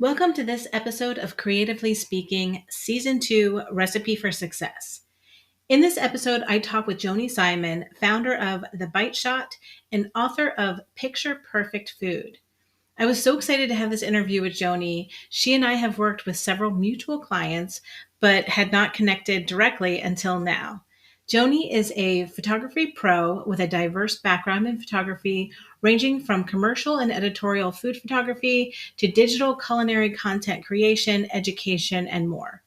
Welcome to this episode of Creatively Speaking, Season 2, Recipe for Success. In this episode, I talk with Joni Simon, founder of The Bite Shot and author of Picture Perfect Food. I was so excited to have this interview with Joni. She and I have worked with several mutual clients, but had not connected directly until now. Joni is a photography pro with a diverse background in photography, ranging from commercial and editorial food photography to digital culinary content creation, education, and more.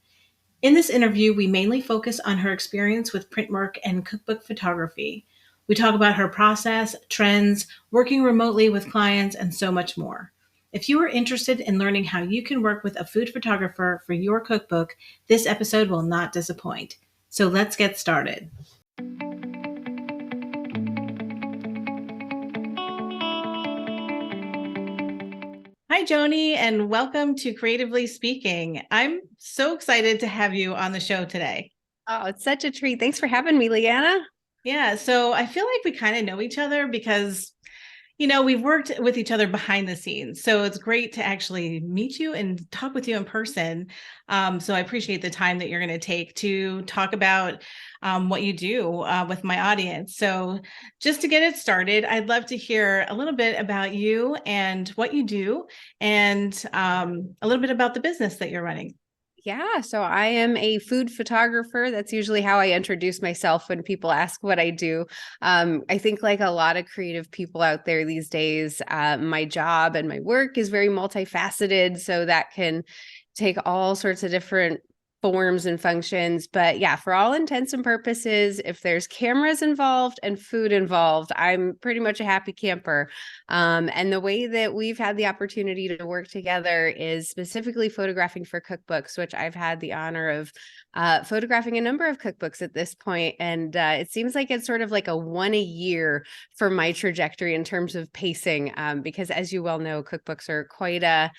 In this interview, we mainly focus on her experience with print work and cookbook photography. We talk about her process, trends, working remotely with clients, and so much more. If you are interested in learning how you can work with a food photographer for your cookbook, this episode will not disappoint. So let's get started. Hi, Joni, and welcome to Creatively Speaking. I'm so excited to have you on the show today. Oh, it's such a treat. Thanks for having me, Leanna. Yeah, so I feel like we kind of know each other because we've worked with each other behind the scenes. So it's great to actually meet you and talk with you in person. So I appreciate the time that you're going to take to talk about what you do with my audience. So just to get it started, I'd love to hear a little bit about you and what you do and a little bit about the business that you're running. Yeah, so I am a food photographer. That's usually how I introduce myself when people ask what I do. I think, like a lot of creative people out there these days, my job and my work is very multifaceted. So that can take all sorts of different forms and functions. But yeah, for all intents and purposes, if there's cameras involved and food involved, I'm pretty much a happy camper. And the way that we've had the opportunity to work together is specifically photographing for cookbooks, which I've had the honor of photographing a number of cookbooks at this point. And it seems like it's sort of like a one a year for my trajectory in terms of pacing, because as you well know, cookbooks are quite a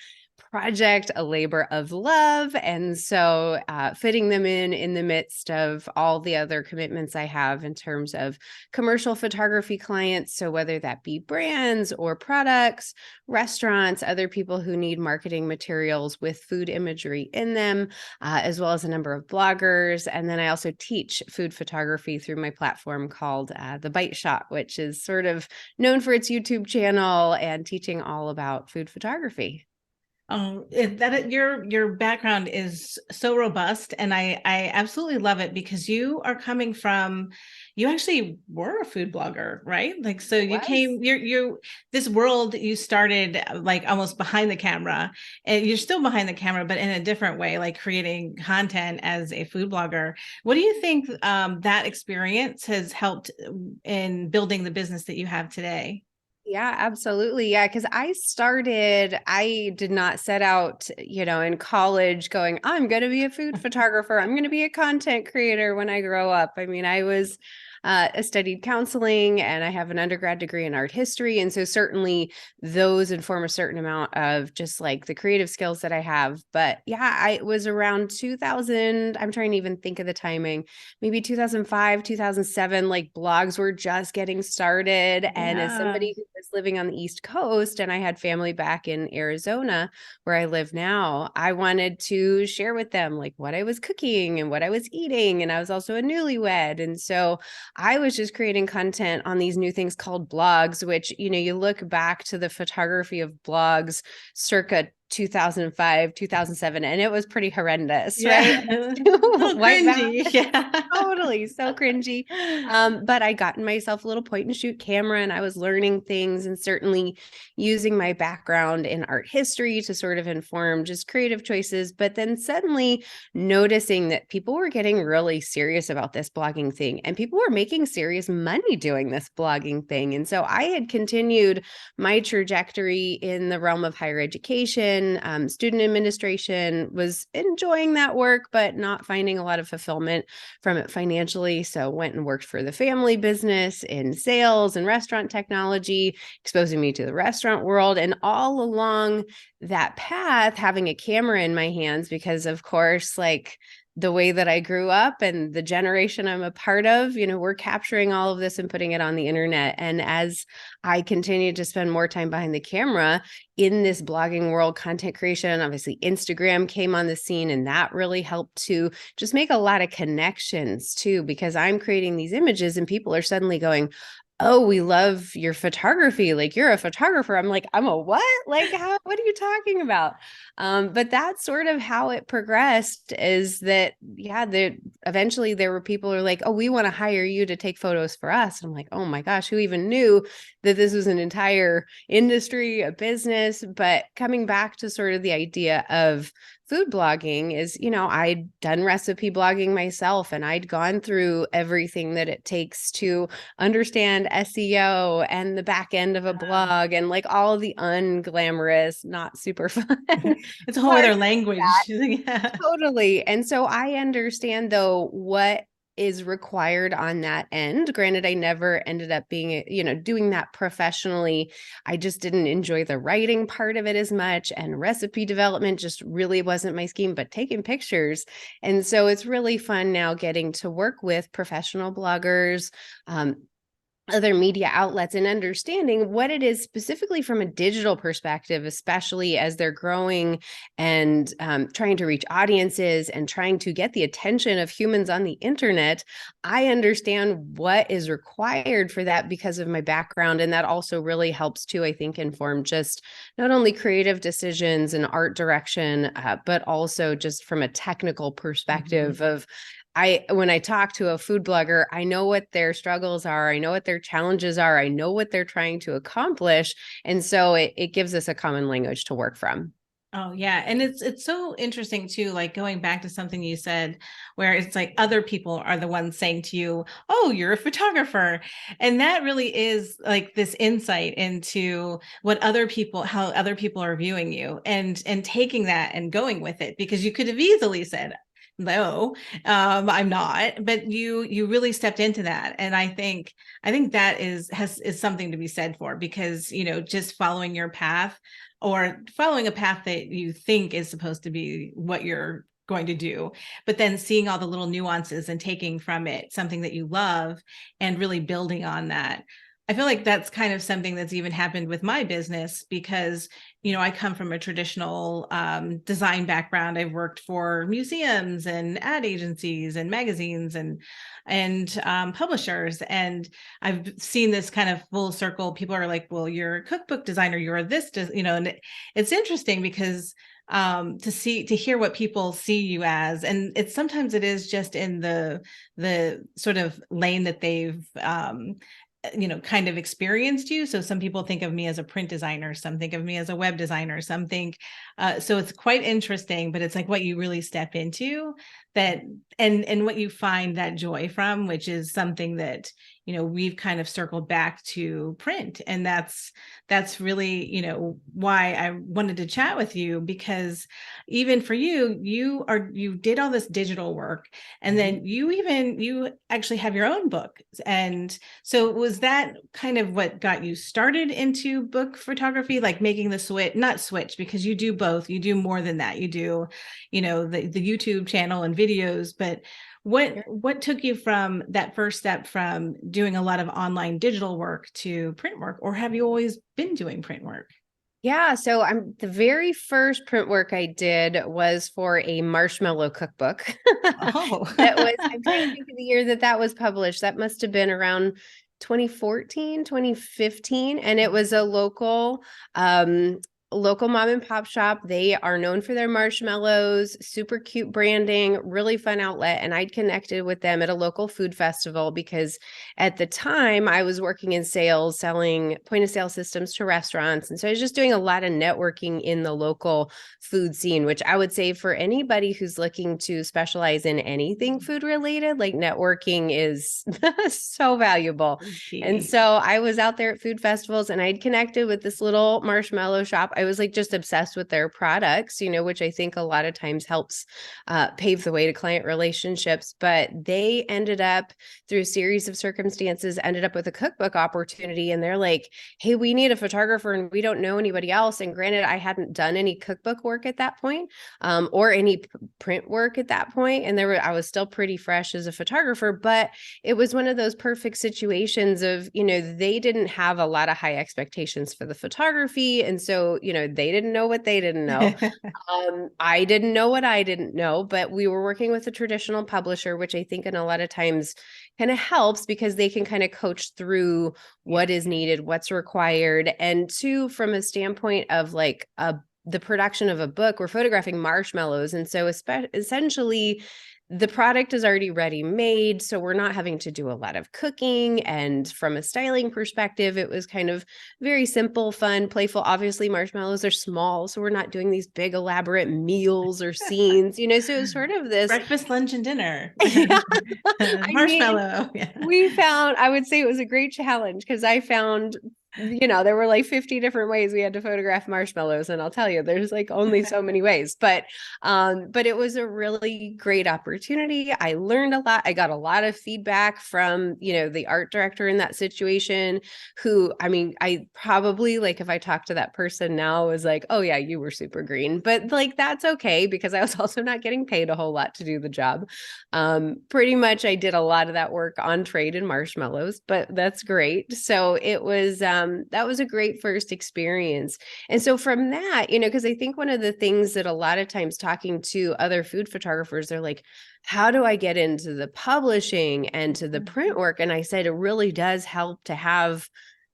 project, a labor of love. And so fitting them in the midst of all the other commitments I have in terms of commercial photography clients. So whether that be brands or products, restaurants, other people who need marketing materials with food imagery in them, as well as a number of bloggers. And then I also teach food photography through my platform called The Bite Shot, which is sort of known for its YouTube channel and teaching all about food photography. Your background is so robust, and I absolutely love it because you actually were a food blogger, right? Like, so you Was. came, you this world you started like almost behind the camera, and you're still behind the camera, but in a different way, like creating content as a food blogger. What do you think that experience has helped in building the business that you have today? Yeah, absolutely. Yeah, because I did not set out, in college going, I'm going to be a food photographer. I'm going to be a content creator when I grow up. I mean, I studied counseling and I have an undergrad degree in art history. And so certainly those inform a certain amount of just like the creative skills that I have. But yeah, I was around 2000. I'm trying to even think of the timing, maybe 2005, 2007, like blogs were just getting started. And as Yeah. somebody who was living on the East Coast and I had family back in Arizona where I live now, I wanted to share with them like what I was cooking and what I was eating. And I was also a newlywed. And so I was just creating content on these new things called blogs, which, you look back to the photography of blogs circa 2005, 2007, and it was pretty horrendous, right? Yeah. A little White cringy. balance. Yeah. Totally so cringy. But I got myself a little point and shoot camera and I was learning things and certainly using my background in art history to sort of inform just creative choices. But then suddenly noticing that people were getting really serious about this blogging thing and people were making serious money doing this blogging thing. And so I had continued my trajectory in the realm of higher education, student administration, was enjoying that work, but not finding a lot of fulfillment from it financially. So went and worked for the family business in sales and restaurant technology, exposing me to the restaurant world. And all along that path, having a camera in my hands, because of course, like the way that I grew up and the generation I'm a part of, we're capturing all of this and putting it on the internet. And as I continue to spend more time behind the camera in this blogging world, content creation, obviously Instagram came on the scene, and that really helped to just make a lot of connections too, because I'm creating these images and people are suddenly going, oh, we love your photography. Like, you're a photographer. I'm like, I'm a what? Like, what are you talking about? But that's sort of how it progressed, is that, yeah, eventually there were people who are like, oh, we want to hire you to take photos for us. I'm like, oh my gosh, who even knew that this was an entire industry, a business? But coming back to sort of the idea of food blogging is, I'd done recipe blogging myself, and I'd gone through everything that it takes to understand SEO and the back end of a blog, and like all of the unglamorous, not super fun. It's a whole other language. Yeah. Totally. And so I understand, though, what is required on that end. Granted, I never ended up being, doing that professionally. I just didn't enjoy the writing part of it as much, and recipe development just really wasn't my scheme, but taking pictures. And so it's really fun now getting to work with professional bloggers, other media outlets, and understanding what it is specifically from a digital perspective, especially as they're growing and trying to reach audiences and trying to get the attention of humans on the internet. I understand what is required for that because of my background. And that also really helps to, I think, inform just not only creative decisions and art direction, but also just from a technical perspective of, when I talk to a food blogger, I know what their struggles are. I know what their challenges are. I know what they're trying to accomplish. And so it gives us a common language to work from. Oh yeah. And it's so interesting too, like going back to something you said, where it's like other people are the ones saying to you, oh, you're a photographer. And that really is like this insight into what how other people are viewing you, and taking that and going with it, because you could have easily said, no, I'm not, but you really stepped into that. And I think that is something to be said for, because just following your path, or following a path that you think is supposed to be what you're going to do, but then seeing all the little nuances and taking from it something that you love and really building on that. I feel like that's kind of something that's even happened with my business, because I come from a traditional design background. I've worked for museums and ad agencies and magazines and publishers, and I've seen this kind of full circle. People are like, well, you're a cookbook designer, you're this, and it's interesting because to hear what people see you as, and it's sometimes it is just in the sort of lane that they've kind of experienced you. So some people think of me as a print designer, some think of me as a web designer, some think so it's quite interesting. But it's like what you really step into, that and what you find that joy from, which is something that we've kind of circled back to print. And that's really why I wanted to chat with you, because even for you did all this digital work, and then you actually have your own book. And so was that kind of what got you started into book photography, like making the not switch, because you do both, you do more than that, you do the YouTube channel and videos, but what took you from that first step from doing a lot of online digital work to print work? Or have you always been doing print work? Yeah, so the very first print work I did was for a marshmallow cookbook. Oh. I'm trying to think of the year that was published. That must have been around 2014, 2015. And it was a local mom and pop shop. They are known for their marshmallows, super cute branding, really fun outlet. And I'd connected with them at a local food festival because at the time I was working in sales, selling point of sale systems to restaurants. And so I was just doing a lot of networking in the local food scene, which I would say for anybody who's looking to specialize in anything food related, like networking is so valuable. And so I was out there at food festivals and I'd connected with this little marshmallow shop. I was like just obsessed with their products, which I think a lot of times helps pave the way to client relationships. But they ended up, through a series of circumstances, ended up with a cookbook opportunity. And they're like, hey, we need a photographer and we don't know anybody else. And granted, I hadn't done any cookbook work at that point, or any print work at that point. And I was still pretty fresh as a photographer, but it was one of those perfect situations of, they didn't have a lot of high expectations for the photography. And so, they didn't know what they didn't know. I didn't know what I didn't know, but we were working with a traditional publisher, which I think in a lot of times kind of helps because they can kind of coach through what is needed, what's required. And two, from a standpoint of like the production of a book, we're photographing marshmallows. And so essentially the product is already ready made. So we're not having to do a lot of cooking. And from a styling perspective, it was kind of very simple, fun, playful. Obviously, marshmallows are small. So we're not doing these big elaborate meals or scenes, so it was sort of this breakfast, lunch, and dinner. Yeah. Marshmallow. Yeah. I would say it was a great challenge because I found, there were like 50 different ways we had to photograph marshmallows. And I'll tell you, there's like only so many ways, but it was a really great opportunity. I learned a lot. I got a lot of feedback from, the art director in that situation who, I probably, like, if I talked to that person now, was like, oh yeah, you were super green, but like, that's okay because I was also not getting paid a whole lot to do the job. Pretty much I did a lot of that work on trade and marshmallows, but that's great. So it was, that was a great first experience. And so from that, because I think one of the things that a lot of times talking to other food photographers, they're like, how do I get into the publishing and to the print work? And I said, it really does help to have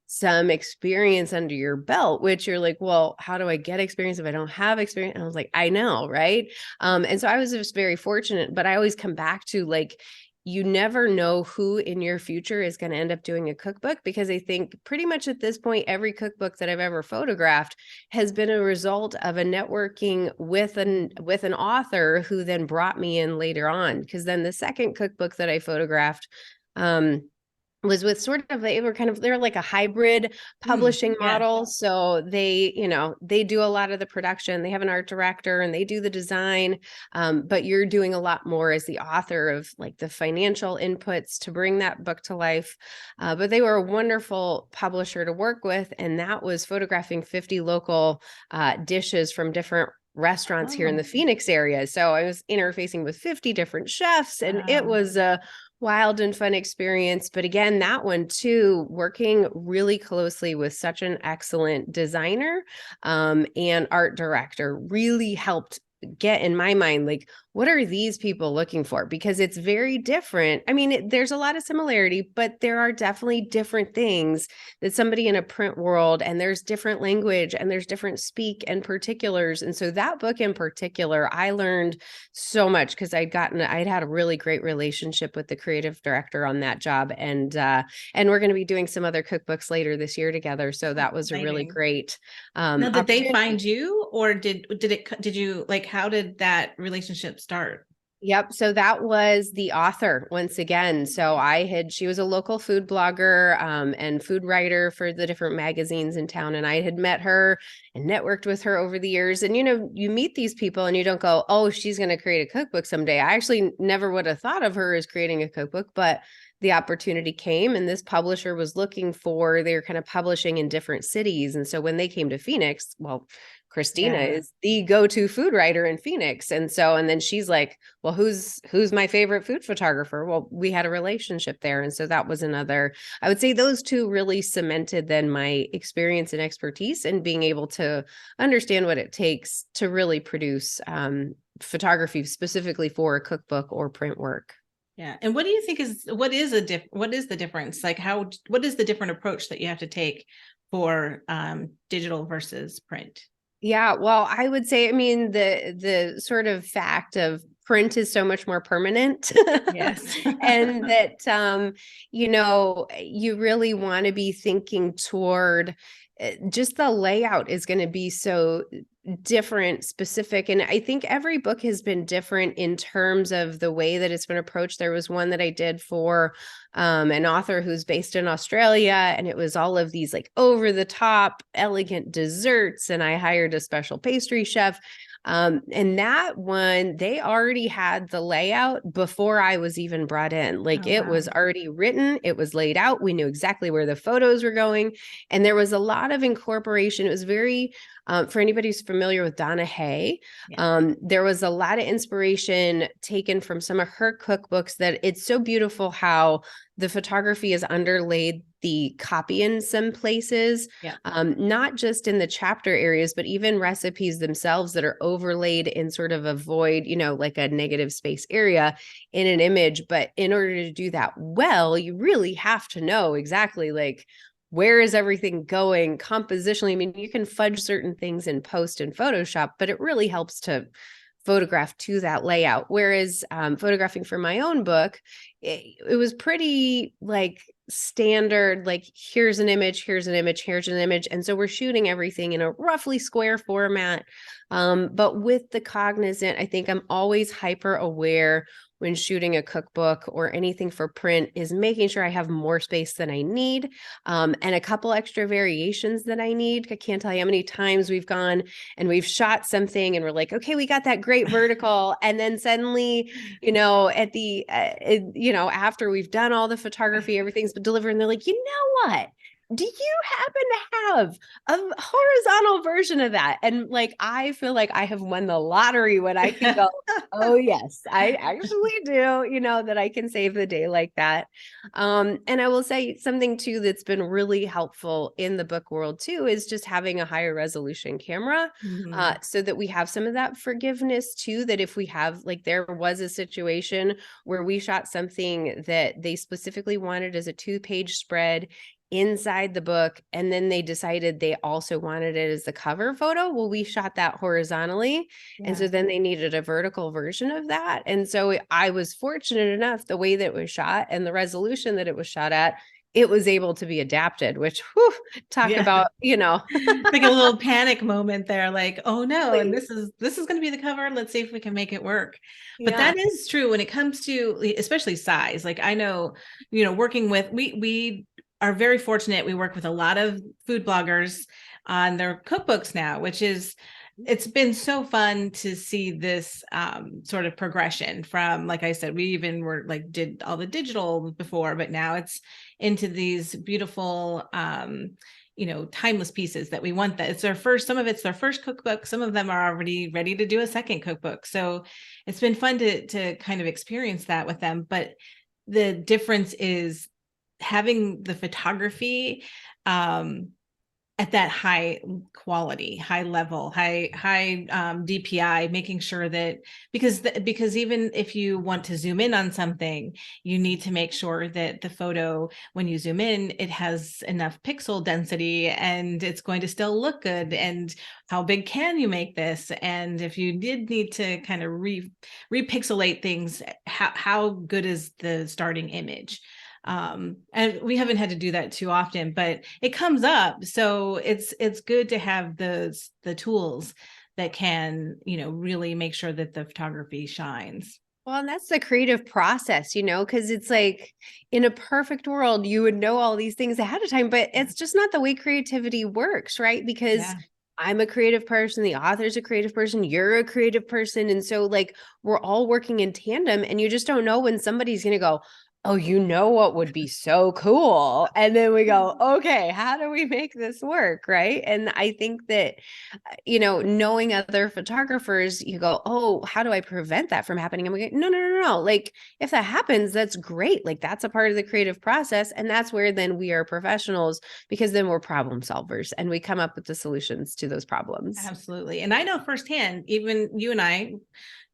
some experience under your belt, which you're like, well, how do I get experience if I don't have experience? And I was like, I know. Right. And so I was just very fortunate, but I always come back to like, you never know who in your future is going to end up doing a cookbook, because I think pretty much at this point, every cookbook that I've ever photographed has been a result of a networking with an author who then brought me in later on. Because then the second cookbook that I photographed, was with sort of, they're like a hybrid publishing model. So they, they do a lot of the production, they have an art director and they do the design. But you're doing a lot more as the author of like the financial inputs to bring that book to life. But they were a wonderful publisher to work with. And that was photographing 50 local dishes from different restaurants here in the Phoenix area. So I was interfacing with 50 different chefs, and it was a wild and fun experience. But again, that one too, working really closely with such an excellent designer and art director really helped get in my mind, like, what are these people looking for? Because it's very different. There's a lot of similarity, but there are definitely different things that somebody in a print world, and there's different language and there's different speak and particulars. And so that book in particular, I learned so much because I'd had a really great relationship with the creative director on that job. And we're going to be doing some other cookbooks later this year together. So that was a really great now, did they find you, or did you, like, how did that relationship start? Yep. So that was the author once again. So she was a local food blogger and food writer for the different magazines in town. And I had met her and networked with her over the years. And, you meet these people and you don't go, oh, she's going to create a cookbook someday. I actually never would have thought of her as creating a cookbook, but the opportunity came, and this publisher was looking for, they were kind of publishing in different cities. And so when they came to Phoenix, well, Christina is the go-to food writer in Phoenix. And then she's like, well, who's my favorite food photographer? Well, we had a relationship there. And so that was another, I would say those two really cemented then my experience and expertise and being able to understand what it takes to really produce photography specifically for a cookbook or print work. Yeah. And what do you think what is the difference? Like, what is the different approach that you have to take for digital versus print? Yeah, well, I would say, the sort of fact of print is so much more permanent. Yes. And that, you really want to be thinking toward just the layout is going to be so different, specific. And I think every book has been different in terms of the way that it's been approached. There was one that I did for an author who's based in Australia, and it was all of these like over the top, elegant desserts. And I hired a special pastry chef. And that one, they already had the layout before I was even brought in. Like Oh, it wow. was already written, it was laid out. We knew exactly where the photos were going. And there was a lot of incorporation. It was very, for anybody who's familiar with Donna Hay, Yeah. there was a lot of inspiration taken from some of her cookbooks that it's so beautiful how the photography is underlaid the copy in some places, Yeah. not just in the chapter areas, but even recipes themselves that are overlaid in sort of a void, like a negative space area in an image. But in order to do that well, you really have to know exactly like, where is everything going compositionally? I mean, you can fudge certain things in post and Photoshop, but it really helps to photograph to that layout. Whereas photographing for my own book, it was pretty like standard, like here's an image, here's an image, here's an image. And so we're shooting everything in a roughly square format. But with the cognizant, I think I'm always hyper aware when shooting a cookbook or anything for print is making sure I have more space than I need, and a couple extra variations that I need. I can't tell you how many times we've gone and we've shot something and we're like, okay, we got that great vertical. And then suddenly, at the, after we've done all the photography, everything's been delivered, and they're like, you know what? Do you happen to have a horizontal version of that? And like, I feel like I have won the lottery when I can go, oh yes, I actually do, that I can save the day like that. And I will say something too that's been really helpful in the book world too is just having a higher resolution camera, Mhm. so that we have some of that forgiveness too, that if we have, like, there was a situation where we shot something that they specifically wanted as a 2-page spread inside the book, and then they decided they also wanted it as the cover photo. Well, we shot that horizontally, and so Yeah. then they needed a vertical version of that. And so I was fortunate enough, the way that it was shot and the resolution that it was shot at, it was able to be adapted, which, whew, talk Yeah. about, Like a little panic moment there, like, oh no, and this is going to be the cover. Let's see if we can make it work. But yeah. that is true when it comes to especially size. Like I know, working with we are very fortunate. We work with a lot of food bloggers on their cookbooks now, which is it's been so fun to see this sort of progression from, like I said, we even were like did all the digital before, but now it's into these beautiful timeless pieces that we want. That it's their first, some of it's their first cookbook, some of them are already ready to do a second cookbook. So it's been fun to kind of experience that with them. But the difference is having the photography at that high quality, high level, high DPI, making sure that because even if you want to zoom in on something, you need to make sure that the photo, when you zoom in, it has enough pixel density and it's going to still look good. And how big can you make this? And if you did need to kind of repixelate things, how good is the starting image? And we haven't had to do that too often, but it comes up. So it's good to have the tools that can, really make sure that the photography shines. Well, and that's the creative process, because it's like in a perfect world, you would know all these things ahead of time, but it's just not the way creativity works, right? Because Yeah. I'm a creative person, the author's a creative person, you're a creative person. And so, like, we're all working in tandem, and you just don't know when somebody's going to go, oh, what would be so cool? And then we go, okay, how do we make this work? Right. And I think that, knowing other photographers, you go, oh, how do I prevent that from happening? And we go, no. Like, if that happens, that's great. Like, that's a part of the creative process. And that's where then we are professionals, because then we're problem solvers and we come up with the solutions to those problems. Absolutely. And I know firsthand, even you and I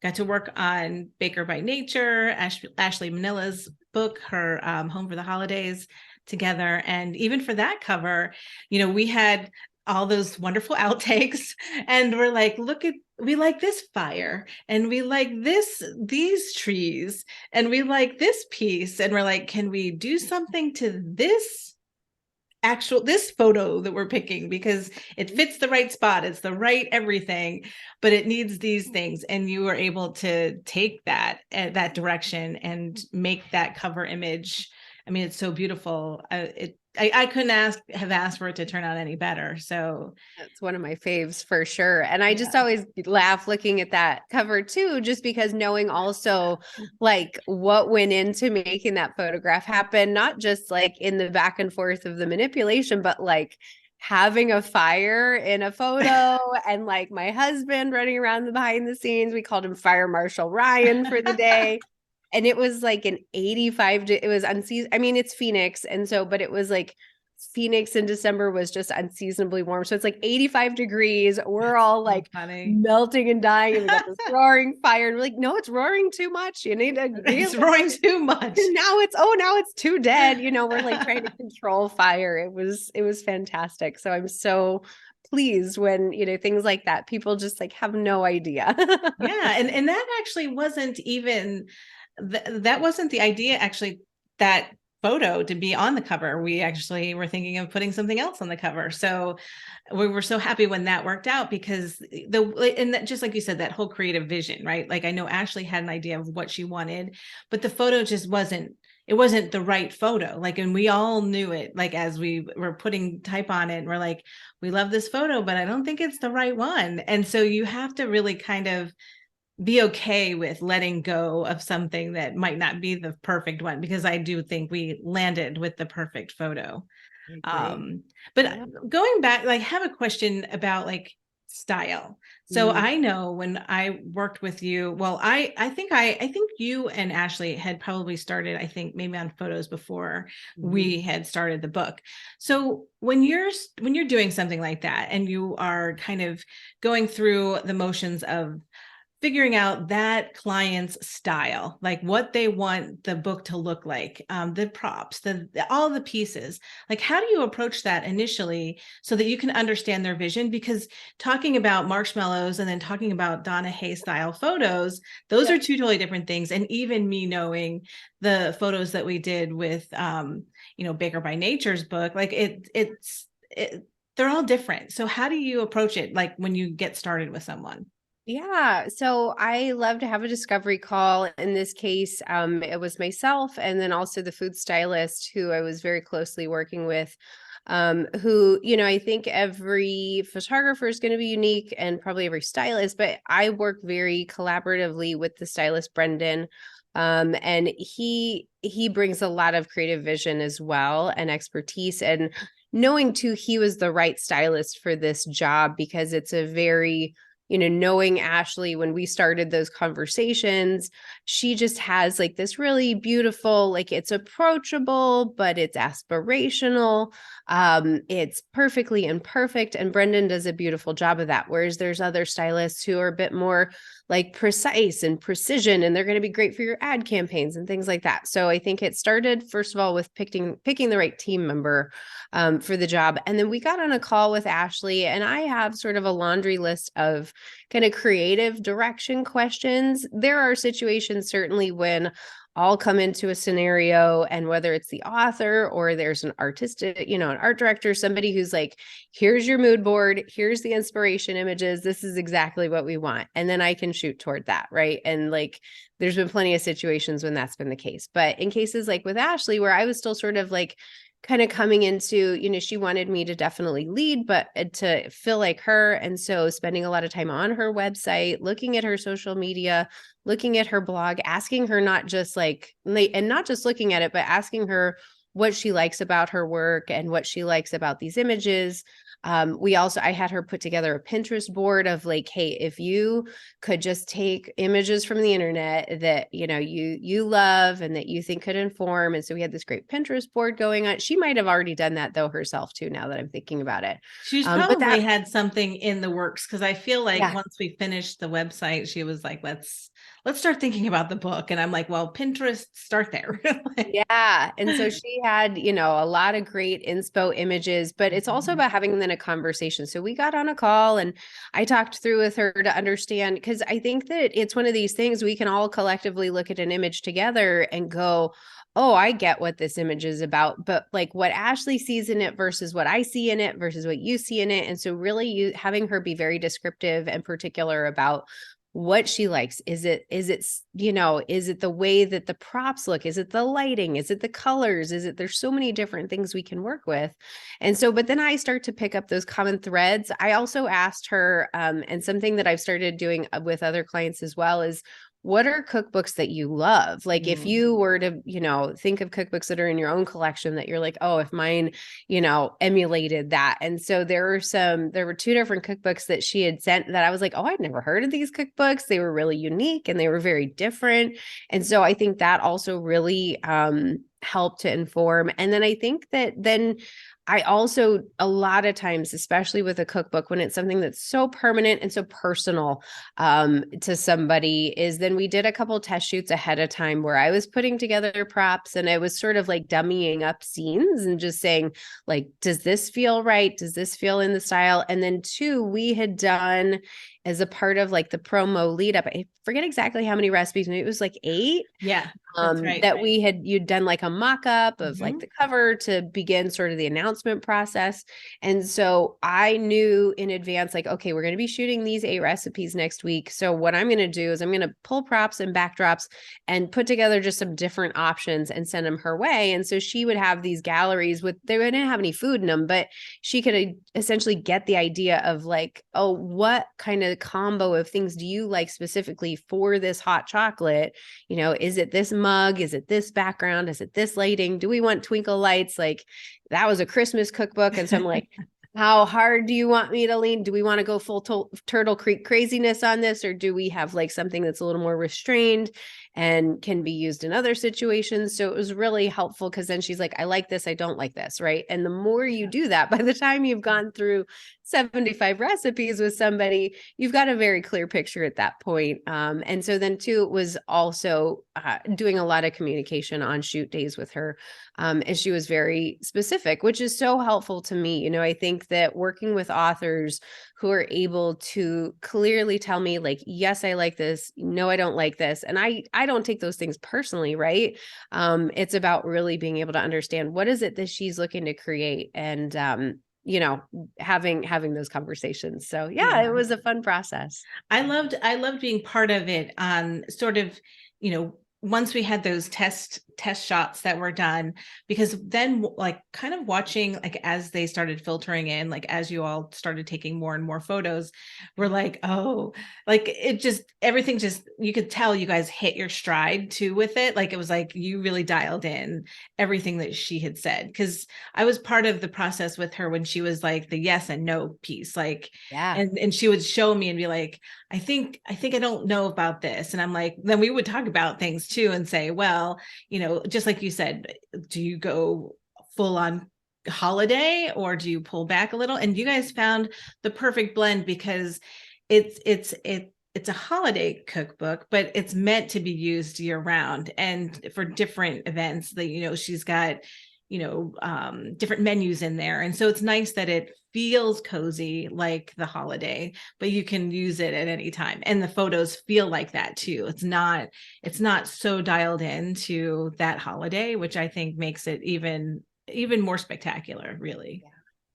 got to work on Baker by Nature, Ashley Manila's book, her Home for the Holidays together. And even for that cover, we had all those wonderful outtakes and we're like, we like this fire and we like these trees and we like this piece. And we're like, can we do something to this photo that we're picking, because it fits the right spot, it's the right everything, but it needs these things, and you were able to take that direction and make that cover image. I mean, it's so beautiful. I couldn't have asked for it to turn out any better. So That's one of my faves for sure. And I just yeah. always laugh looking at that cover too, just because knowing also like what went into making that photograph happen, not just like in the back and forth of the manipulation, but like having a fire in a photo and like my husband running around the behind the scenes. We called him Fire Marshal Ryan for the day. And it was like an 85, it was unseasonable. I mean, it's Phoenix. And so, but it was like Phoenix in December was just unseasonably warm. So it's like 85 degrees. We're all So like funny. melting and dying. And we got this roaring fire. And we're like, no, it's roaring too much. You need to It's realize roaring too much. now it's too dead. We're like trying to control fire. It was fantastic. So I'm so pleased when, things like that, people just like have no idea. Yeah. And that actually wasn't even, that wasn't the idea, actually, that photo to be on the cover. We actually were thinking of putting something else on the cover. So we were so happy when that worked out, because and that, just like you said, that whole creative vision, right? Like, I know Ashley had an idea of what she wanted, but the photo just wasn't, it wasn't the right photo. Like, and we all knew it, like, as we were putting type on it, and we're like, we love this photo, but I don't think it's the right one. And so you have to really kind of be okay with letting go of something that might not be the perfect one, because I do think we landed with the perfect photo. I agree. But Yeah. going back, like, I have a question about like style. So Mm-hmm. I know when I worked with you, well, I think you and Ashley had probably started, I think maybe on photos before Mm-hmm. we had started the book. So when you're doing something like that, and you are kind of going through the motions of figuring out that client's style, like what they want the book to look like, the props, all the pieces. Like, how do you approach that initially so that you can understand their vision? Because talking about marshmallows and then talking about Donna Hay style photos, those Yeah. are two totally different things. And even me knowing the photos that we did with, Baker by Nature's book, like they're all different. So how do you approach it, like when you get started with someone? Yeah. So I love to have a discovery call. In this case, it was myself and then also the food stylist who I was very closely working with. Who, I think every photographer is going to be unique and probably every stylist, but I work very collaboratively with the stylist, Brendan. And he brings a lot of creative vision as well and expertise, and knowing too, he was the right stylist for this job because it's a very, knowing Ashley, when we started those conversations, she just has like this really beautiful, like it's approachable, but it's aspirational. It's perfectly imperfect. And Brendan does a beautiful job of that. Whereas there's other stylists who are a bit more like precise and precision, and they're going to be great for your ad campaigns and things like that. So I think it started, first of all, with picking the right team member for the job. And then we got on a call with Ashley, and I have sort of a laundry list of kind of creative direction questions. There are situations certainly when I'll come into a scenario, and whether it's the author or there's an artistic, an art director, somebody who's like, here's your mood board, here's the inspiration images, this is exactly what we want. And then I can shoot toward that. Right. And like, there's been plenty of situations when that's been the case. But in cases like with Ashley, where I was still sort of like, kind of coming into, she wanted me to definitely lead, but to feel like her. And so spending a lot of time on her website, looking at her social media, looking at her blog, asking her not just like, and not just looking at it, but asking her what she likes about her work and what she likes about these images. I had her put together a Pinterest board of like, hey, if you could just take images from the internet that, you love and that you think could inform. And so we had this great Pinterest board going on. She might've already done that though herself too, now that I'm thinking about it. She's But probably that, had something in the works, because I feel like yeah. once we finished the website, she was like, let's start thinking about the book. And I'm like, well, Pinterest, start there. Yeah. And so she had, a lot of great inspo images, but it's also about having then a conversation. So we got on a call and I talked through with her to understand, because I think that it's one of these things we can all collectively look at an image together and go, oh, I get what this image is about, but like what Ashley sees in it versus what I see in it versus what you see in it. And so really having her be very descriptive and particular about what she likes. Is it, is it the way that the props look? Is it the lighting? Is it the colors? There's so many different things we can work with. And so, but then I start to pick up those common threads. I also asked her, and something that I've started doing with other clients as well is, what are cookbooks that you love? Like if you were to, think of cookbooks that are in your own collection that you're like, oh, if mine, emulated that. And so there were two different cookbooks that she had sent that I was like, oh, I'd never heard of these cookbooks. They were really unique and they were very different. And so I think that also really helped to inform. And then I think that then I also, a lot of times, especially with a cookbook, when it's something that's so permanent and so personal to somebody, is then we did a couple test shoots ahead of time where I was putting together props and I was sort of like dummying up scenes and just saying, like, does this feel right? Does this feel in the style? And then two, we had done as a part of like the promo lead up, I forget exactly how many recipes, maybe it was like 8. Yeah, that's right. That you'd done like a mock-up of like Mhm. the cover to begin sort of the announcement process. And so I knew in advance, like, okay, we're going to be shooting these 8 recipes next week. So what I'm going to do is I'm going to pull props and backdrops and put together just some different options and send them her way. And so she would have these galleries they didn't have any food in them, but she could essentially get the idea of like, oh, what kind of combo of things do you like specifically for this hot chocolate? Is it this mug? Is it this background? Is it this lighting? Do we want twinkle lights? Like that was a Christmas cookbook. And so I'm like, how hard do you want me to lean? Do we want to go full Turtle Creek craziness on this? Or do we have like something that's a little more restrained and can be used in other situations? So it was really helpful because then she's like, I like this. I don't like this. Right. And the more you do that, by the time you've gone through 75 recipes with somebody, you've got a very clear picture at that point. And so then too, it was also doing a lot of communication on shoot days with her. And she was very specific, which is so helpful to me. I think that working with authors who are able to clearly tell me like, yes, I like this. No, I don't like this. And I don't take those things personally, right? It's about really being able to understand what is it that she's looking to create and, having those conversations. So yeah, it was a fun process. I loved being part of it on sort of, once we had those test shots that were done, because then like kind of watching like as they started filtering in, like as you all started taking more and more photos, we're like, oh, like it just, everything just, you could tell you guys hit your stride too with it. Like it was like you really dialed in everything that she had said, because I was part of the process with her when she was like the yes and no piece, like, Yeah. and she would show me and be like, I think I don't know about this. And I'm like, then we would talk about things too and say, well, just like you said, do you go full on holiday or do you pull back a little? And you guys found the perfect blend because it's a holiday cookbook, but it's meant to be used year round and for different events that, she's got, different menus in there. And so it's nice that it feels cozy like the holiday, but you can use it at any time. And the photos feel like that too. It's not so dialed into that holiday, which I think makes it even more spectacular, really.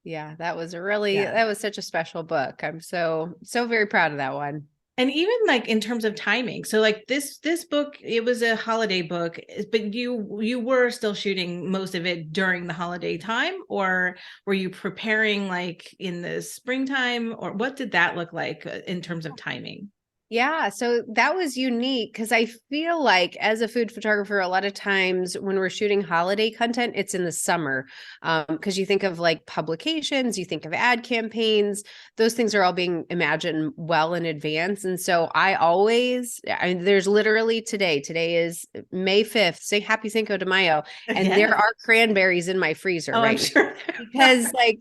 Yeah, that was Yeah. that was such a special book. I'm so very proud of that one. And even like in terms of timing, so like this book, it was a holiday book, but you were still shooting most of it during the holiday time, or were you preparing like in the springtime, or what did that look like in terms of timing? Yeah, so that was unique because I feel like as a food photographer, a lot of times when we're shooting holiday content, it's in the summer. Because you think of like publications, you think of ad campaigns, those things are all being imagined well in advance. And so there's literally today is May 5th, say happy Cinco de Mayo, and there Yes. are cranberries in my freezer Oh, I'm right now. sure. Because like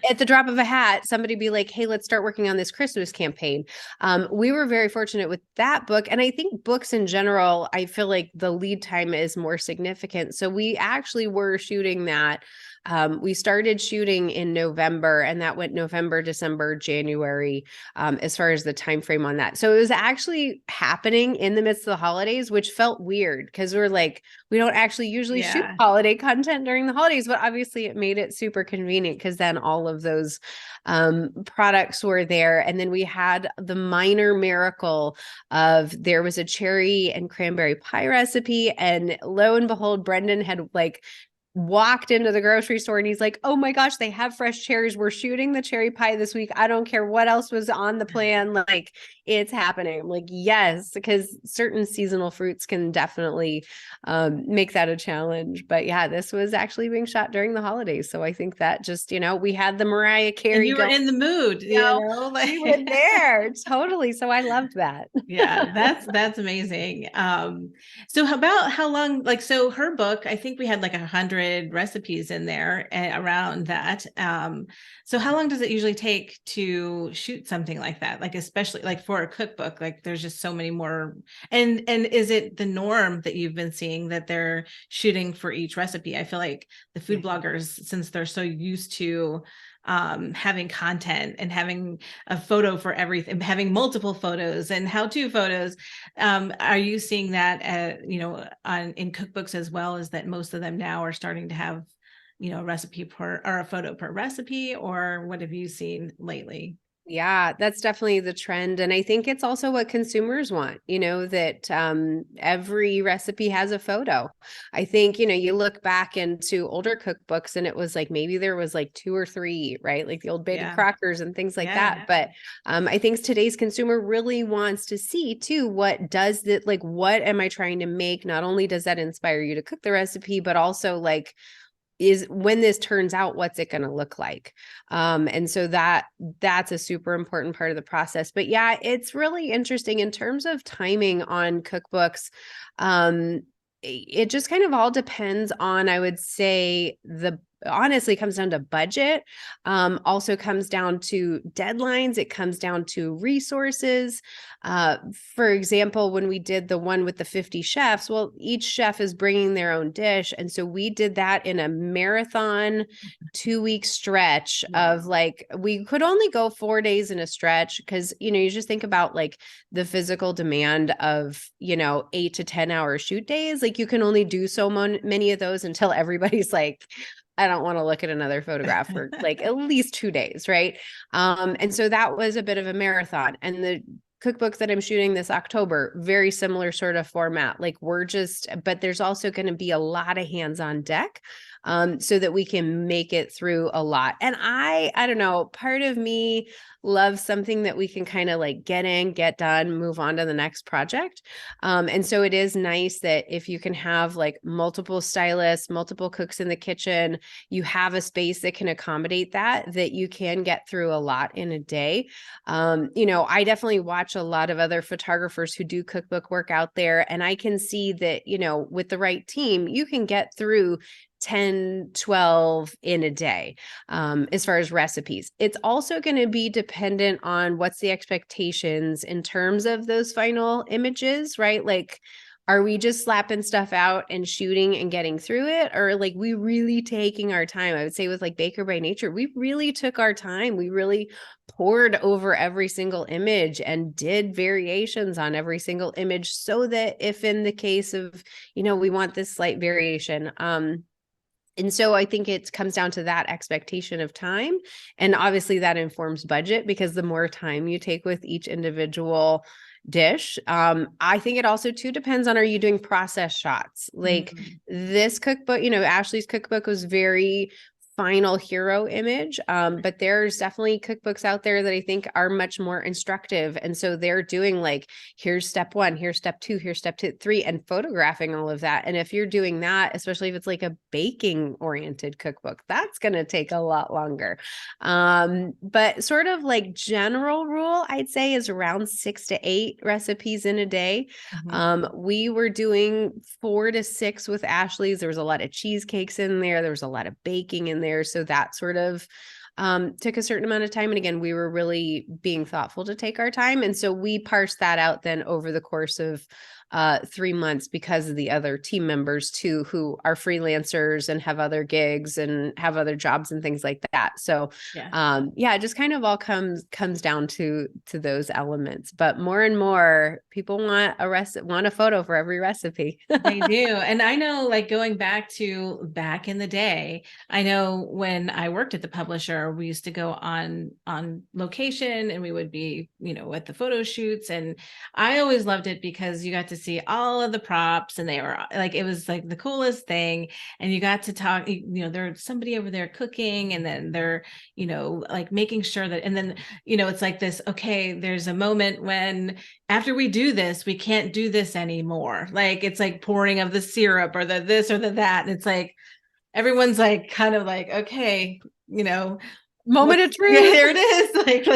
at the drop of a hat, somebody be like, hey, let's start working on this Christmas campaign. We were very fortunate with that book. And I think books in general, I feel like the lead time is more significant. So we actually were shooting that We started shooting in November, and that went November, December, January, as far as the time frame on that. So it was actually happening in the midst of the holidays, which felt weird because we're like, we don't actually usually shoot Yeah. holiday content during the holidays, but obviously it made it super convenient because then all of those products were there. And then we had the minor miracle of there was a cherry and cranberry pie recipe, and lo and behold, Brendan had like walked into the grocery store and he's like, oh my gosh, they have fresh cherries. We're shooting the cherry pie this week. I don't care what else was on the plan. Like, it's happening. I'm like, yes, because certain seasonal fruits can definitely make that a challenge. But yeah, this was actually being shot during the holidays. So I think that just, we had the Mariah And Carey you were going, in the mood, like we were there. Totally. So I loved that. yeah, that's amazing. So how long, like, so her book, I think we had like 100 recipes in there around that. So how long does it usually take to shoot something like that? Like, especially like for a cookbook, like there's just so many more. And is it the norm that you've been seeing that they're shooting for each recipe? I feel like the food bloggers, since they're so used to having content and having a photo for everything, having multiple photos and how-to photos. Are you seeing that, in cookbooks as well, as that most of them now are starting to have, a recipe per or a photo per recipe, or what have you seen lately? Yeah, that's definitely the trend. And I think it's also what consumers want, that every recipe has a photo. I think, you look back into older cookbooks and it was like maybe there was like two or three, right? Like the old Betty Yeah. Crockers and things like Yeah. that. But I think today's consumer really wants to see too, what does that, like, what am I trying to make? Not only does that inspire you to cook the recipe, but also like, is when this turns out, what's it going to look like? And so that's a super important part of the process. But yeah, it's really interesting in terms of timing on cookbooks. It just kind of all depends on, I would say, honestly comes down to budget, also comes down to deadlines. It comes down to resources. For example, when we did the one with the 50 chefs, well, each chef is bringing their own dish. And so we did that in a marathon 2-week stretch of like, we could only go 4 days in a stretch because, you just think about like the physical demand of, 8 to 10 hour shoot days. Like you can only do so many of those until everybody's like, I don't want to look at another photograph for like at least 2 days. Right. And so that was a bit of a marathon. And the cookbooks that I'm shooting this October, very similar sort of format. Like but there's also going to be a lot of hands on deck, so that we can make it through a lot. And I don't know, part of me loves something that we can kind of like get in, get done, move on to the next project. And so it is nice that if you can have like multiple stylists, multiple cooks in the kitchen, you have a space that can accommodate that you can get through a lot in a day. I definitely watch a lot of other photographers who do cookbook work out there, and I can see that, with the right team, you can get through 10, 12 in a day, as far as recipes. It's also going to be dependent on what's the expectations in terms of those final images, right? Like, are we just slapping stuff out and shooting and getting through it? Or like we really taking our time? I would say with like Baker by Nature, we really took our time. We really poured over every single image and did variations on every single image so that if in the case of, we want this slight variation, and so I think it comes down to that expectation of time. And obviously that informs budget, because the more time you take with each individual dish, I think it also too depends on, are you doing process shots? Like this cookbook, Ashley's cookbook was very final hero image. But there's definitely cookbooks out there that I think are much more instructive. And so they're doing like, here's step 1, here's step 2, here's step 2, 3, and photographing all of that. And if you're doing that, especially if it's like a baking oriented cookbook, that's going to take a lot longer. But sort of like general rule, I'd say, is around 6 to 8 recipes in a day. We were doing 4 to 6 with Ashley's. There was a lot of cheesecakes in there. There was a lot of baking in there. So that sort of took a certain amount of time. And again, we were really being thoughtful to take our time. And so we parsed that out then over the course of 3 months because of the other team members too, who are freelancers and have other gigs and have other jobs and things like that. So Yeah. yeah, it just kind of all comes down to those elements. But more and more people want a photo for every recipe. They do. And I know, like, going back in the day, I know when I worked at the publisher, we used to go on location and we would be, at the photo shoots. And I always loved it because you got to see all of the props and they were like, it was like the coolest thing. And you got to talk, there's somebody over there cooking, and then they're, like making sure that, and then, it's like this, okay, there's a moment when after we do this, we can't do this anymore. Like, it's like pouring of the syrup or the this or the that. And it's like, everyone's like, kind of like, okay, Moment of yeah, truth. here it is. Like,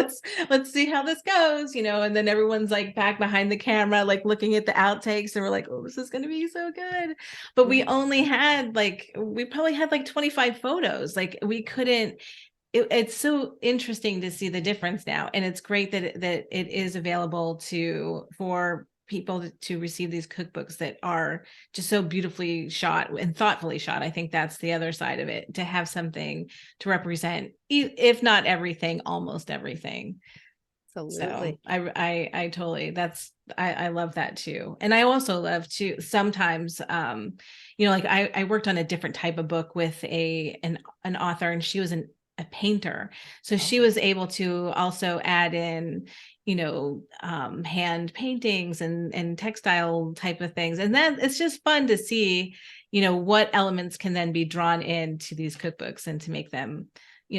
let's see how this goes, and then everyone's like back behind the camera, like looking at the outtakes, and we're like, oh, this is going to be so good. But we probably had like 25 photos. Like, we couldn't, it's so interesting to see the difference now, and it's great that it is available for people to receive these cookbooks that are just so beautifully shot and thoughtfully shot. I think that's the other side of it, to have something to represent, if not everything, almost everything. So Absolutely. I totally, I love that too. And I also love to sometimes, like I worked on a different type of book with an author, and she was a painter. So she was able to also add in, hand paintings and textile type of things. And then it's just fun to see, what elements can then be drawn into these cookbooks and to make them,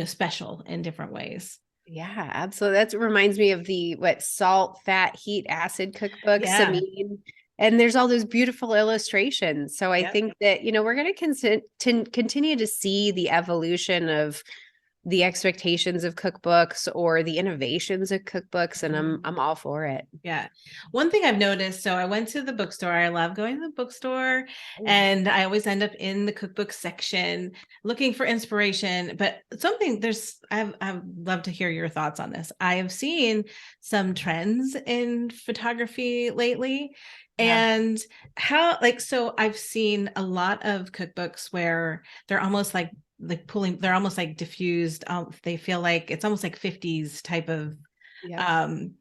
special in different ways. Yeah, absolutely. That reminds me of the salt, fat, heat, acid cookbooks. I Yeah. mean, and there's all those beautiful illustrations. So I Yep. think that, we're going to continue to see the evolution of the expectations of cookbooks or the innovations of cookbooks, and I'm all for it. Yeah. One thing I've noticed, so I went to the bookstore. I love going to the bookstore, Oh, and I always end up in the cookbook section looking for inspiration. But I'd love to hear your thoughts on this. I have seen some trends in photography lately, yeah. and so I've seen a lot of cookbooks where they're almost they're almost like diffused. They feel like it's almost like 50s type of Yeah. um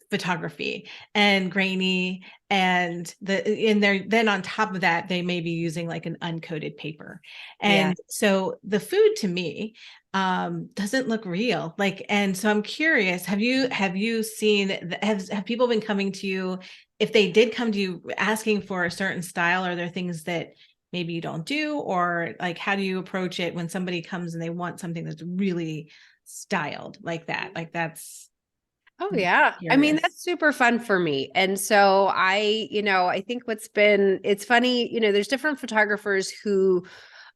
photography and grainy, and then on top of that they may be using like an uncoated paper. Yeah. And so the food to me doesn't look real, like. And so I'm curious, have you seen, have people been coming to you, if they did come to you asking for a certain style? Are there things that maybe you don't do, or like, how do you approach it when somebody comes and they want something that's really styled like that? Like, that's, Oh I'm yeah. I mean, curious. that's super fun for me. And so I think it's funny, there's different photographers who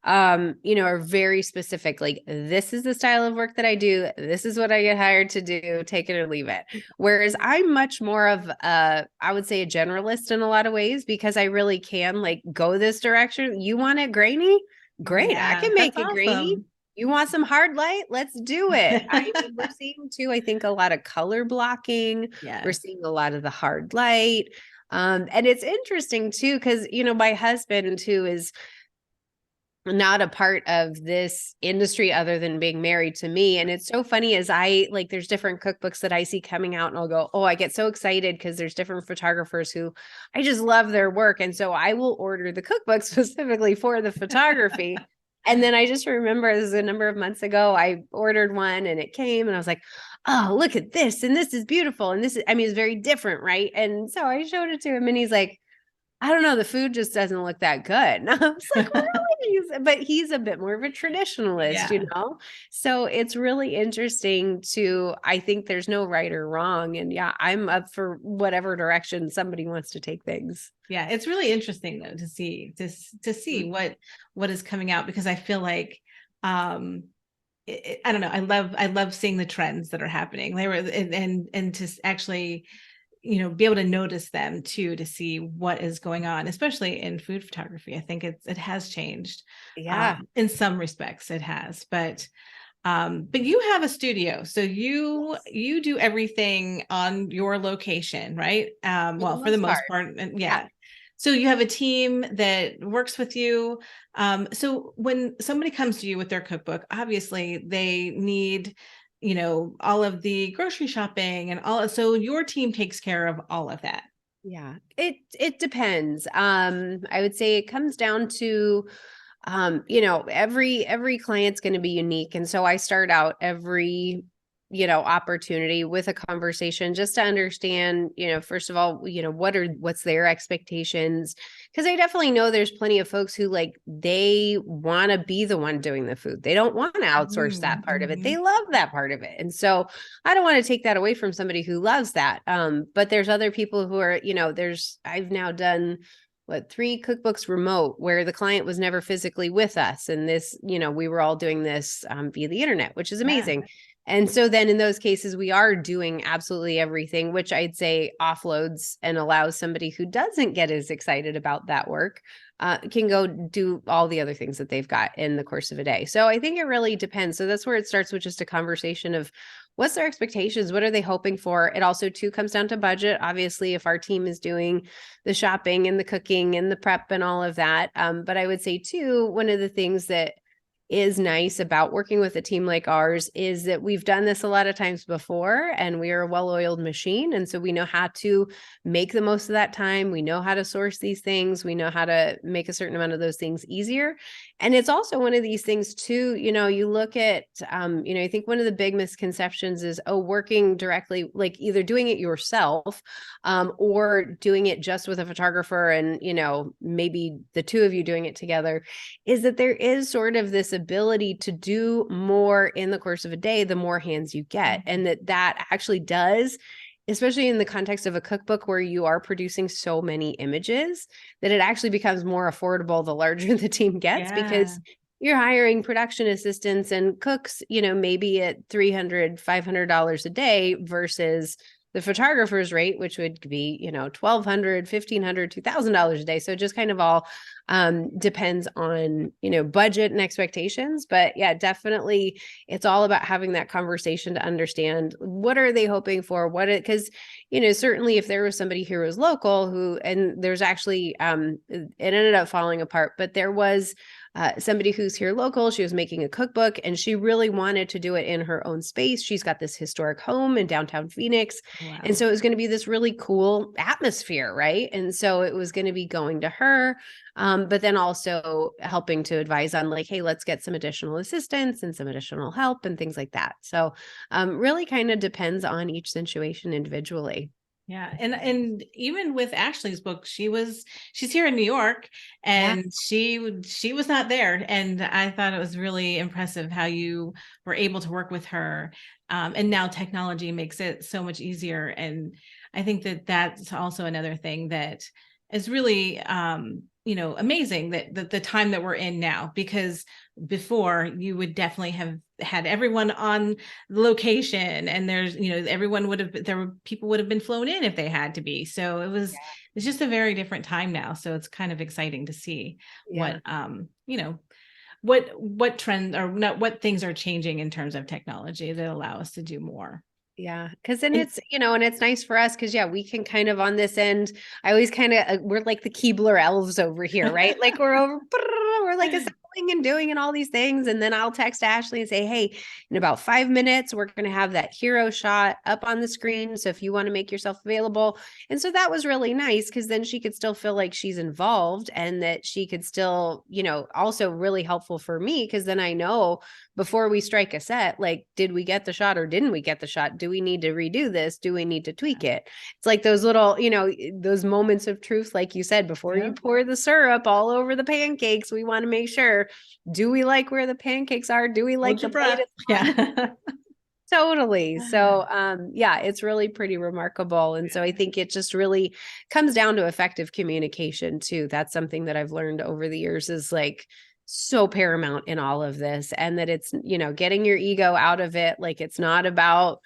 are very specific. Like, this is the style of work that I do. This is what I get hired to do. Take it or leave it. Whereas I'm much more of I would say a generalist in a lot of ways, because I really can like go this direction. You want it grainy? Great. I Yeah, can that's make it grainy. awesome. You want some hard light? Let's do it. I mean, we're seeing too, I think, a lot of color blocking. We're Yes. seeing a lot of the hard light. And it's interesting too, because, my husband too is not a part of this industry other than being married to me. And it's so funny, as there's different cookbooks that I see coming out, and I'll go, oh, I get so excited because there's different photographers who I just love their work. And so I will order the cookbook specifically for the photography. And then I just remember, this is a number of months ago, I ordered one and it came, and I was like, oh, look at this. And this is beautiful. And it's very different. Right. And so I showed it to him, and he's like, I don't know, the food just doesn't look that good. And I was like, really? But he's a bit more of a traditionalist, Yeah. So it's really interesting I think there's no right or wrong. And yeah, I'm up for whatever direction somebody wants to take things. Yeah. It's really interesting though to see what is coming out, because I feel like I don't know. I love seeing the trends that are happening. They were, and to actually, be able to notice them too, to see what is going on, especially in food photography. I think it has changed. Yeah. In some respects it has, but But you have a studio, so you do everything on your location, right? For the Well, for the most part. most part, and Yeah. yeah. So you have a team that works with you. So when somebody comes to you with their cookbook, obviously they need, all of the grocery shopping and all. So your team takes care of all of that. Yeah. It depends. I would say it comes down to every client's going to be unique. And so I start out every, opportunity with a conversation just to understand, first of all, what's their expectations? Because I definitely know there's plenty of folks who like, they want to be the one doing the food. They don't want to outsource that part of it. Mm-hmm. They love that part of it. And so I don't want to take that away from somebody who loves that. But there's other people who are, I've now done 3 cookbooks remote where the client was never physically with us. And this, we were all doing this via the internet, which is Yeah. amazing. And so then in those cases, we are doing absolutely everything, which I'd say offloads and allows somebody who doesn't get as excited about that work can go do all the other things that they've got in the course of a day. So I think it really depends. So that's where it starts with just a conversation of what's their expectations? What are they hoping for? It also too comes down to budget. Obviously, if our team is doing the shopping and the cooking and the prep and all of that. But I would say too, one of the things that is nice about working with a team like ours is that we've done this a lot of times before and we are a well-oiled machine. And so we know how to make the most of that time. We know how to source these things. We know how to make a certain amount of those things easier. And it's also one of these things too, you look at, I think one of the big misconceptions is, working directly, like either doing it yourself or doing it just with a photographer and, maybe the two of you doing it together, is that there is sort of this ability to do more in the course of a day, the more hands you get. And that actually does, especially in the context of a cookbook where you are producing so many images, that it actually becomes more affordable the larger the team gets, Yeah. because you're hiring production assistants and cooks, maybe at $300, $500 a day versus the photographer's rate, which would be, $1,200, $1,500, $2,000 a day. So it just kind of all depends on, budget and expectations. But yeah, definitely it's all about having that conversation to understand what are they hoping for, because, certainly if there was somebody here who's local and there's actually, it ended up falling apart, but there was somebody who's here local. She was making a cookbook and she really wanted to do it in her own space. She's got this historic home in downtown Phoenix. And Wow. so it was going to be this really cool atmosphere, right? And so it was going to be going to her, but then also helping to advise on like, hey, let's get some additional assistance and some additional help and things like that. So really kind of depends on each situation individually. Yeah. And even with Ashley's book, she's here in New York Yeah. and she was not there. And I thought it was really impressive how you were able to work with her. And now technology makes it so much easier. And I think that that's also another thing that is really amazing that the time that we're in now, because before you would definitely have had everyone on location and there's everyone would have people would have been flown in if they had to be, so it's just a very different time now, so it's kind of exciting to see Yeah. what trends or not what things are changing in terms of technology that allow us to do more. Yeah. Cause then And it's, and it's nice for us because, yeah, we can kind of on this end, I always kind of, we're like the Keebler elves over here, right? Like we're like assembling and doing and all these things. And then I'll text Ashley and say, hey, in about 5 minutes, we're going to have that hero shot up on the screen. So if you want to make yourself available. And so that was really nice because then she could still feel like she's involved and that she could still, also really helpful for me because then I know before we strike a set, like, did we get the shot or didn't we get the shot? Do we need to redo this? Do we need to tweak it? It's like those little, those moments of truth, like you said, before you pour the syrup all over the pancakes, we want to make sure, do we like where the pancakes are? Do we like hold the your plate? breath. Yeah. Totally. So, yeah, it's really pretty remarkable. And so I think it just really comes down to effective communication too. That's something that I've learned over the years is like so paramount in all of this. And that it's, getting your ego out of it. Like it's not about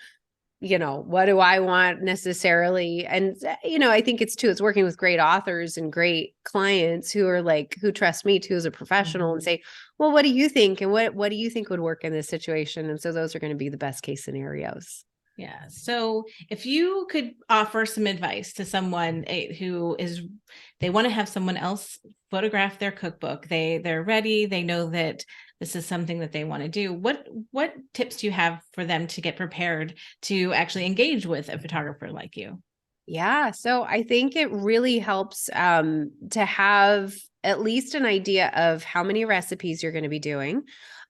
what do I want necessarily? And, I think it's working with great authors and great clients who are who trust me too as a professional and say, well, what do you think? And what do you think would work in this situation? And so those are going to be the best case scenarios. Yeah. So if you could offer some advice to someone they want to have someone else photograph their cookbook, they're ready, they know that this is something that they want to do. What tips do you have for them to get prepared to actually engage with a photographer like you? Yeah. So I think it really helps to have at least an idea of how many recipes you're going to be doing,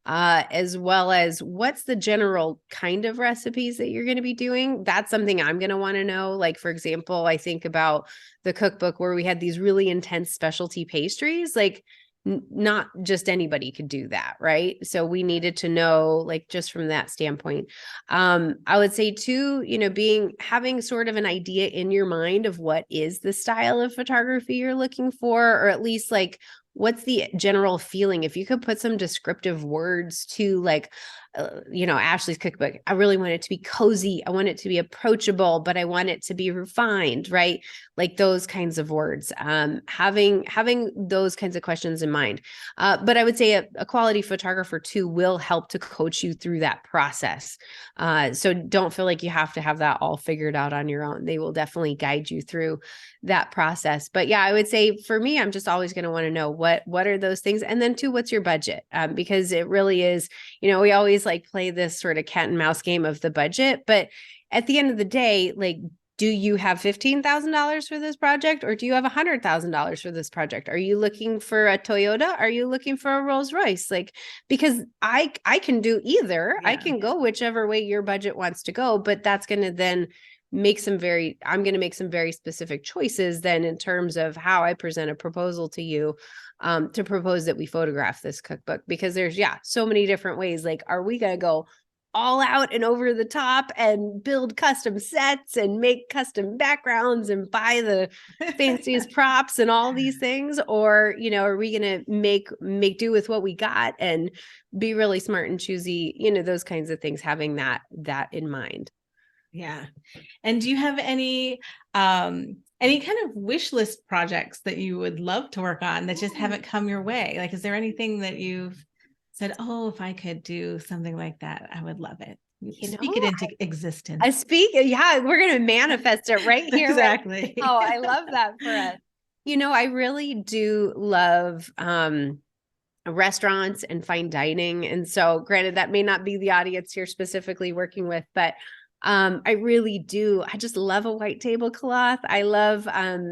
as well as what's the general kind of recipes that you're going to be doing. That's something I'm going to want to know. Like, for example, I think about the cookbook where we had these really intense specialty pastries. Not just anybody could do that, right? So we needed to know, just from that standpoint. I would say too, having sort of an idea in your mind of what is the style of photography you're looking for, or at least what's the general feeling. If you could put some descriptive words to Ashley's cookbook, I really want it to be cozy. I want it to be approachable, but I want it to be refined, right? Like those kinds of words, having those kinds of questions in mind. But I would say a quality photographer too will help to coach you through that process. So don't feel like you have to have that all figured out on your own. They will definitely guide you through that process. But yeah, I would say for me, I'm just always going to want to know what are those things, and then too, what's your budget? Because it really is, we always play this sort of cat and mouse game of the budget, but at the end of the day, do you have $15,000 for this project, or do you have $100,000 for this project? Are you looking for a Toyota? Are you looking for a Rolls Royce? Because I can do either. Yeah. I can go whichever way your budget wants to go, but that's going to then I'm going to make some very specific choices then in terms of how I present a proposal to you, to propose that we photograph this cookbook, because there's, so many different ways. Are we going to go all out and over the top and build custom sets and make custom backgrounds and buy the fanciest props and all these things? Or, are we going to make do with what we got and be really smart and choosy, those kinds of things, having that in mind. Yeah. And do you have any kind of wish list projects that you would love to work on that just haven't come your way? Is there anything that you've said, oh, if I could do something like that, I would love it? Speak it into existence. We're going to manifest it right here. Exactly. Right? Oh, I love that for us. I really do love restaurants and fine dining. And so granted, that may not be the audience you're specifically working with, but I really do. I just love a white tablecloth. I love,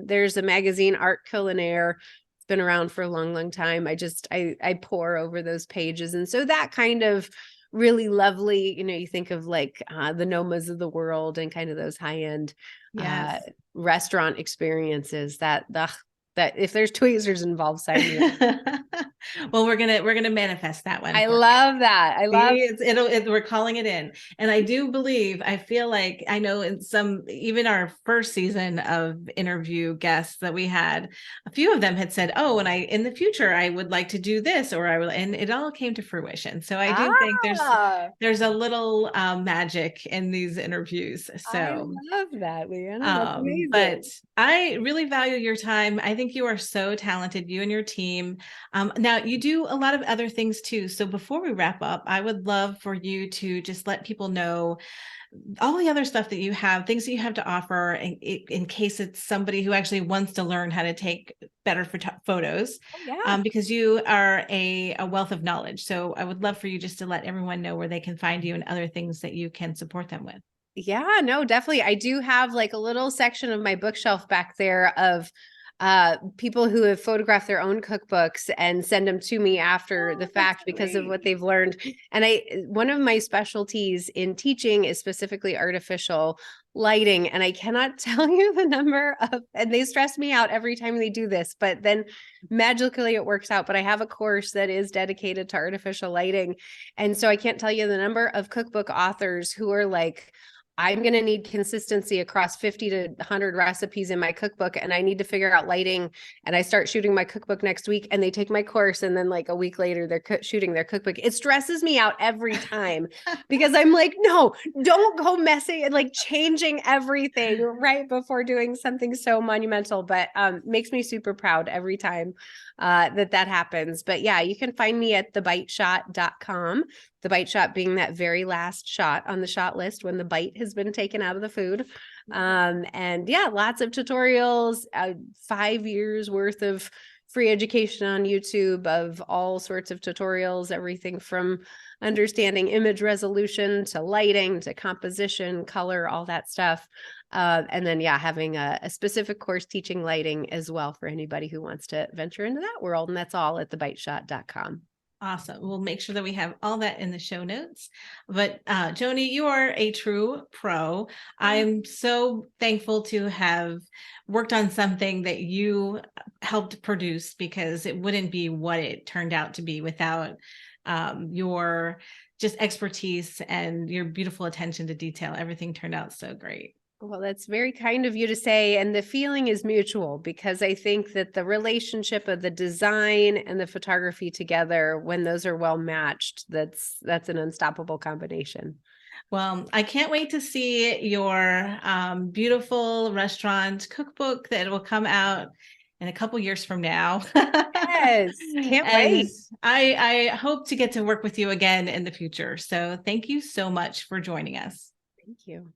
there's a magazine, Art Culinaire. It's been around for a long, long time. I pore over those pages. And so that kind of really lovely, you think of the Nomas of the world and kind of those high-end restaurant experiences that if there's tweezers involved, sign me up. Well, we're gonna manifest that one. I love that. We're calling it in, and I feel like I know in even our first season of interview guests that we had, a few of them had said, "Oh, and in the future I would like to do this," or I will, and it all came to fruition. So I do think there's a little magic in these interviews. So I love that, Leanna. That's amazing. But I really value your time. I think you are so talented, you and your team. Now, you do a lot of other things too. So before we wrap up, I would love for you to just let people know all the other stuff that you have, things that you have to offer in case it's somebody who actually wants to learn how to take better photos. Oh, yeah. Because you are a wealth of knowledge. So I would love for you just to let everyone know where they can find you and other things that you can support them with. Yeah, no, definitely. I do have a little section of my bookshelf back there of people who have photographed their own cookbooks and send them to me after the fact because of what they've learned. And one of my specialties in teaching is specifically artificial lighting. And I cannot tell you the number of, and they stress me out every time they do this, but then magically it works out. But I have a course that is dedicated to artificial lighting. And so I can't tell you the number of cookbook authors who are I'm going to need consistency across 50 to 100 recipes in my cookbook, and I need to figure out lighting. And I start shooting my cookbook next week, and they take my course, and then like a week later they're shooting their cookbook. It stresses me out every time because I'm like, no, don't go messing and like changing everything right before doing something so monumental. But makes me super proud every time that happens. But yeah, you can find me at thebiteshot.com. The bite shot being that very last shot on the shot list when the bite has been taken out of the food. And yeah, lots of tutorials, 5 years worth of free education on YouTube of all sorts of tutorials, everything from understanding image resolution to lighting to composition, color, all that stuff. And then, yeah, having a specific course teaching lighting as well for anybody who wants to venture into that world. And that's all at thebiteshot.com. Awesome. We'll make sure that we have all that in the show notes. But Joni, you are a true pro. I'm so thankful to have worked on something that you helped produce, because it wouldn't be what it turned out to be without your just expertise and your beautiful attention to detail. Everything turned out so great. Well, that's very kind of you to say. And the feeling is mutual, because I think that the relationship of the design and the photography together, when those are well matched, that's an unstoppable combination. Well, I can't wait to see your beautiful restaurant cookbook that will come out in a couple years from now. Yes, can't wait. I hope to get to work with you again in the future. So thank you so much for joining us. Thank you.